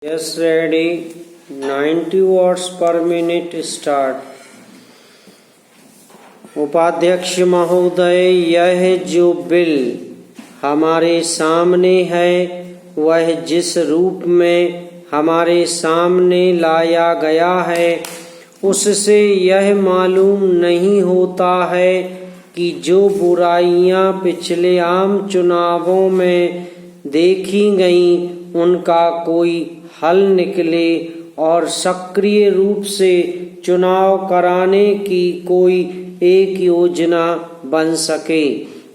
Yes, ready. 90 watts per minute start. उपाध्यक्ष महोदय, यह जो बिल हमारे सामने है वह जिस रूप में हमारे सामने लाया गया है उससे यह मालूम नहीं होता है कि जो बुराइयां पिछले आम चुनावों में देखी गईं उनका कोई हल निकले और सक्रिय रूप से चुनाव कराने की कोई एक योजना बन सके,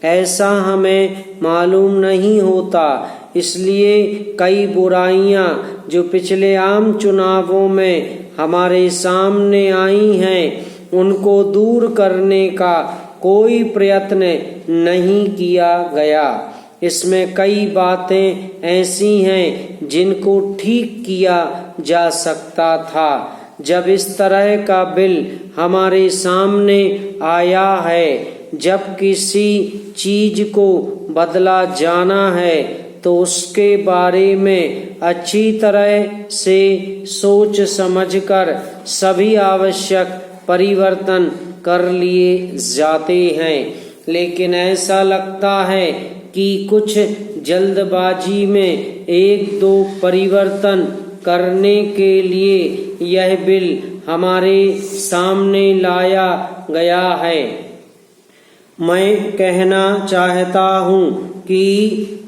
ऐसा हमें मालूम नहीं होता। इसलिए कई बुराइयां जो पिछले आम चुनावों में हमारे सामने आई हैं उनको दूर करने का कोई प्रयत्न नहीं किया गया। इसमें कई बातें ऐसी हैं जिनको ठीक किया जा सकता था। जब इस तरह का बिल हमारे सामने आया है, जब किसी चीज को बदला जाना है तो उसके बारे में अच्छी तरह से सोच समझकर सभी आवश्यक परिवर्तन कर लिए जाते हैं। लेकिन ऐसा लगता है कि कुछ जल्दबाजी में एक दो परिवर्तन करने के लिए यह बिल हमारे सामने लाया गया है। मैं कहना चाहता हूँ कि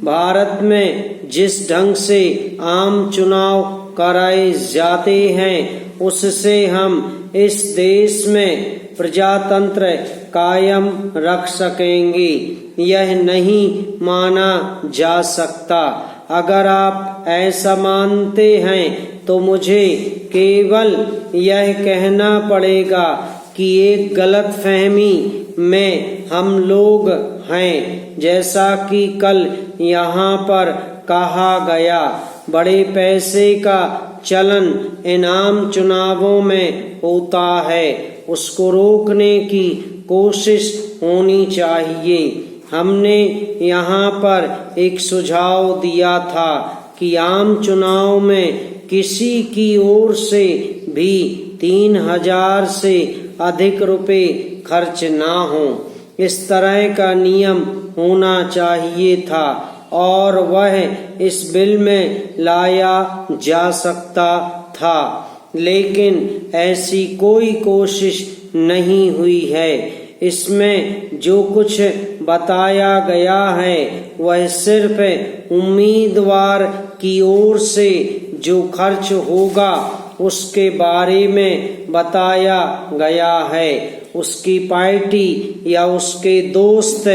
भारत में जिस ढंग से आम चुनाव कराए जाते हैं उससे हम इस देश में प्रजातंत्र कायम रख सकेंगे, यह नहीं माना जा सकता। अगर आप ऐसा मानते हैं तो मुझे केवल यह कहना पड़ेगा कि एक गलतफहमी में हम लोग हैं। जैसा कि कल यहाँ पर कहा गया, बड़े पैसे का चलन इन आम चुनावों में होता है, उसको रोकने की कोशिश होनी चाहिए। हमने यहाँ पर एक सुझाव दिया था कि आम चुनाव में किसी की ओर से भी 3000 से अधिक रुपए खर्च ना हो, इस तरह का नियम होना चाहिए था और वह इस बिल में लाया जा सकता था। लेकिन ऐसी कोई कोशिश नहीं हुई है। इसमें जो कुछ बताया गया है वह सिर्फ उम्मीदवार की ओर से जो खर्च होगा उसके बारे में बताया गया है। उसकी पार्टी या उसके दोस्त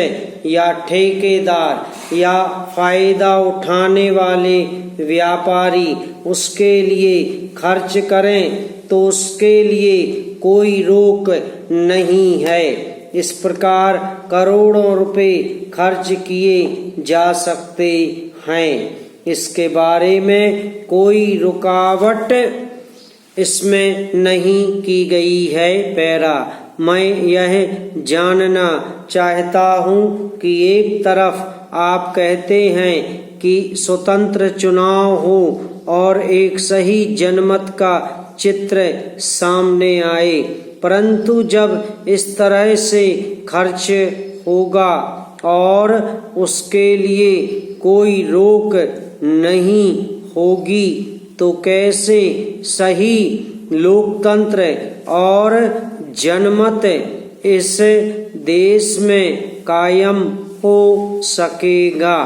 या ठेकेदार या फायदा उठाने वाले व्यापारी उसके लिए खर्च करें तो उसके लिए कोई रोक नहीं है। इस प्रकार करोड़ों रुपए खर्च किए जा सकते हैं। इसके बारे में कोई रुकावट इसमें नहीं की गई है। पैरा, मैं यह जानना चाहता हूँ कि एक तरफ आप कहते हैं कि स्वतंत्र चुनाव हो और एक सही जनमत का चित्र सामने आए, परंतु जब इस तरह से खर्च होगा और उसके लिए कोई रोक नहीं होगी तो कैसे सही लोकतंत्र और जनमत इस देश में कायम हो सकेगा?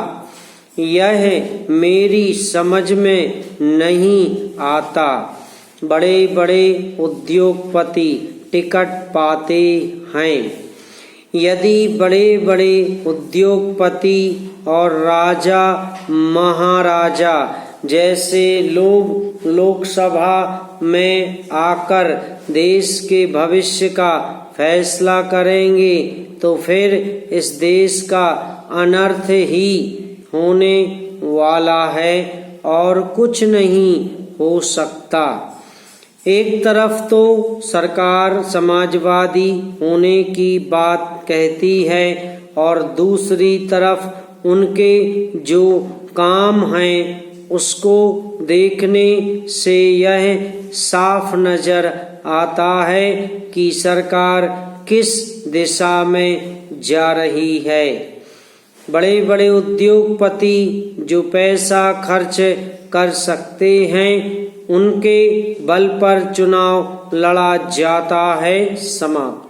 यह मेरी समझ में नहीं आता। बड़े बड़े उद्योगपति टिकट पाते हैं। यदि बड़े बड़े उद्योगपति और राजा महाराजा जैसे लोग लोकसभा में आकर देश के भविष्य का फैसला करेंगे तो फिर इस देश का अनर्थ ही होने वाला है और कुछ नहीं हो सकता। एक तरफ तो सरकार समाजवादी होने की बात कहती है और दूसरी तरफ उनके जो काम हैं उसको देखने से यह साफ नजर आता है कि सरकार किस दिशा में जा रही है। बड़े बड़े उद्योगपति जो पैसा खर्च कर सकते हैं, उनके बल पर चुनाव लड़ा जाता है। समाप्त।